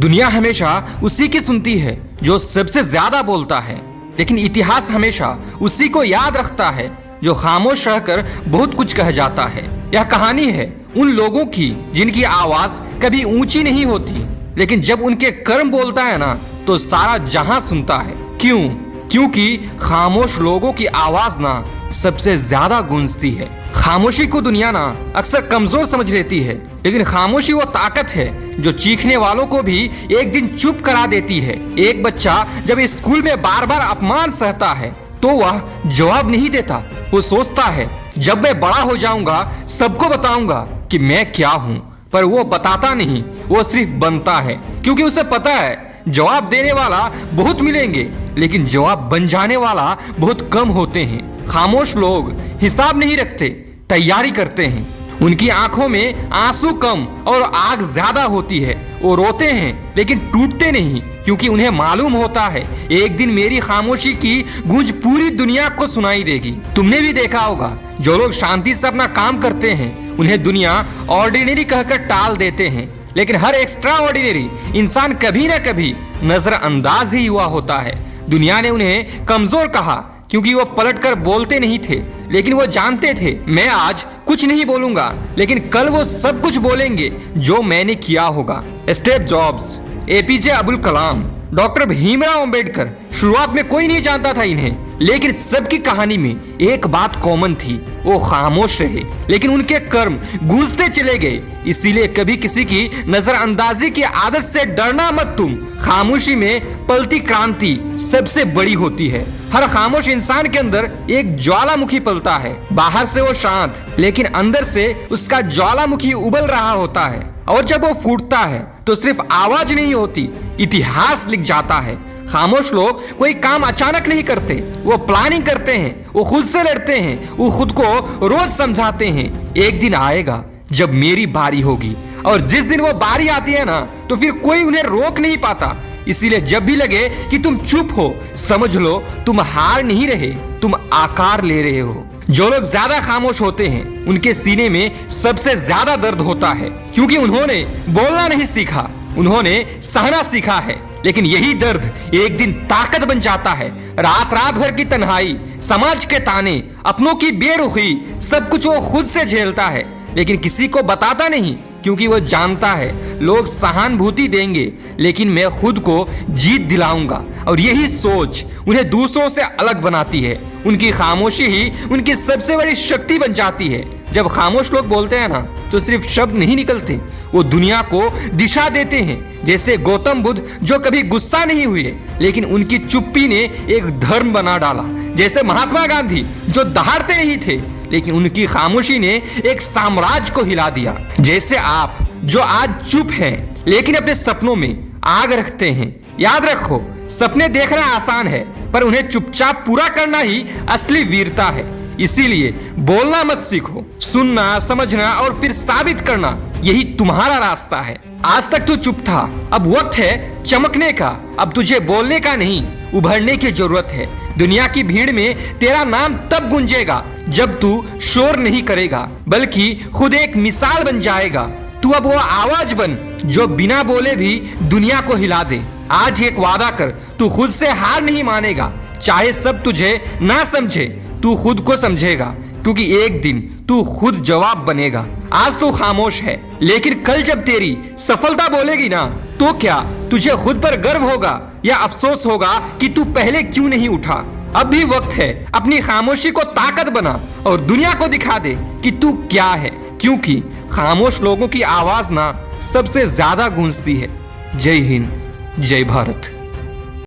दुनिया हमेशा उसी की सुनती है जो सबसे ज्यादा बोलता है, लेकिन इतिहास हमेशा उसी को याद रखता है जो खामोश रहकर बहुत कुछ कह जाता है। यह कहानी है उन लोगों की जिनकी आवाज कभी ऊंची नहीं होती, लेकिन जब उनके कर्म बोलता है ना तो सारा जहां सुनता है। क्यों? क्योंकि खामोश लोगों की आवाज ना सबसे ज्यादा गूंजती है। खामोशी को दुनिया ना अक्सर कमजोर समझ लेती है, लेकिन खामोशी वो ताकत है जो चीखने वालों को भी एक दिन चुप करा देती है। एक बच्चा जब स्कूल में बार बार अपमान सहता है तो वह जवाब नहीं देता। वो सोचता है जब मैं बड़ा हो जाऊंगा सबको बताऊंगा कि मैं क्या हूँ, पर वो बताता नहीं, वो सिर्फ बनता है, क्योंकि उसे पता है जवाब देने वाला बहुत मिलेंगे, लेकिन जवाब बन जाने वाला बहुत कम होते हैं। खामोश लोग हिसाब नहीं रखते, तैयारी करते हैं। उनकी आंखों में आंसू कम और आग ज्यादा होती है। वो रोते हैं लेकिन टूटते नहीं, क्योंकि उन्हें मालूम होता है एक दिन मेरी खामोशी की गूंज पूरी दुनिया को सुनाई देगी। तुमने भी देखा होगा जो लोग शांति से अपना काम करते हैं उन्हें दुनिया ऑर्डिनरी कहकर टाल देते हैं, लेकिन हर एक्स्ट्रा ऑर्डिनरी इंसान कभी न कभी नजरअंदाज ही हुआ होता है। दुनिया ने उन्हें कमजोर कहा क्योंकि वो पलटकर बोलते नहीं थे, लेकिन वो जानते थे मैं आज कुछ नहीं बोलूंगा, लेकिन कल वो सब कुछ बोलेंगे जो मैंने किया होगा। Steve jobs, APJ Abdul Kalam, doctor Bhimrao Ambedkar, शुरुआत में कोई नहीं जानता था इन्हें, लेकिन सबकी कहानी में एक बात कॉमन थी, वो खामोश रहे, लेकिन उनके कर्म गूंजते चले गए। इसीलिए कभी किसी की नजरअंदाजी की आदत से डरना मत तुम। खामोशी में पलती क्रांति सबसे बड़ी होती है। हर खामोश इंसान के अंदर एक ज्वालामुखी पलता है। बाहर से वो शांत, लेकिन अंदर से उसका ज्वालामुखी उबल रहा होता है, और जब वो फूटता है तो सिर्फ आवाज नहीं होती, इतिहास लिख जाता है। खामोश लोग कोई काम अचानक नहीं करते, वो प्लानिंग करते हैं, वो खुद से लड़ते हैं, वो खुद को रोज समझाते हैं एक दिन आएगा जब मेरी बारी होगी, और जिस दिन वो बारी आती है ना तो फिर कोई उन्हें रोक नहीं पाता। इसीलिए जब भी लगे कि तुम चुप हो, समझ लो तुम हार नहीं रहे, तुम आकार ले रहे हो। जो लोग ज्यादा खामोश होते हैं उनके सीने में सबसे ज्यादा दर्द होता है, क्योंकि उन्होंने बोलना नहीं सीखा, उन्होंने सहना सीखा है। लेकिन यही दर्द एक दिन ताकत बन जाता है। रात रात भर की तन्हाई, समाज के ताने, अपनों की बेरुखी, सब कुछ वो खुद से झेलता है, लेकिन किसी को बताता नहीं, क्योंकि वो जानता है लोग सहानुभूति देंगे, लेकिन मैं खुद को जीत दिलाऊंगा। और यही सोच उन्हें दूसरों से अलग बनाती है। उनकी खामोशी ही उनकी सबसे बड़ी शक्ति बन जाती है। जब खामोश लोग बोलते हैं ना तो सिर्फ शब्द नहीं निकलते, वो दुनिया को दिशा देते हैं। जैसे गौतम बुद्ध जो कभी गुस्सा नहीं हुए, लेकिन उनकी चुप्पी ने एक धर्म बना डाला। जैसे महात्मा गांधी जो दहाड़ते नहीं थे, लेकिन उनकी खामोशी ने एक साम्राज्य को हिला दिया। जैसे आप जो आज चुप हैं, लेकिन अपने सपनों में आग रखते हैं। याद रखो, सपने देखना आसान है, पर उन्हें चुपचाप पूरा करना ही असली वीरता है। इसीलिए बोलना मत सीखो, सुनना, समझना और फिर साबित करना, यही तुम्हारा रास्ता है। आज तक तू चुप था, अब वक्त है चमकने का। अब तुझे बोलने का नहीं, उभरने की जरूरत है। दुनिया की भीड़ में तेरा नाम तब गूंजेगा जब तू शोर नहीं करेगा, बल्कि खुद एक मिसाल बन जाएगा। तू अब वो आवाज बन जो बिना बोले भी दुनिया को हिला दे। आज एक वादा कर, तू खुद से हार नहीं मानेगा। चाहे सब तुझे ना समझे, तू खुद को समझेगा, क्योंकि एक दिन तू खुद जवाब बनेगा। आज तू खामोश है, लेकिन कल जब तेरी सफलता बोलेगी ना तो क्या तुझे खुद पर गर्व होगा या अफसोस होगा कि तू पहले क्यों नहीं उठा? अब भी वक्त है, अपनी खामोशी को ताकत बना और दुनिया को दिखा दे कि तू क्या है, क्योंकि खामोश लोगों की आवाज ना सबसे ज्यादा गूंजती है। जय हिंद, जय भारत।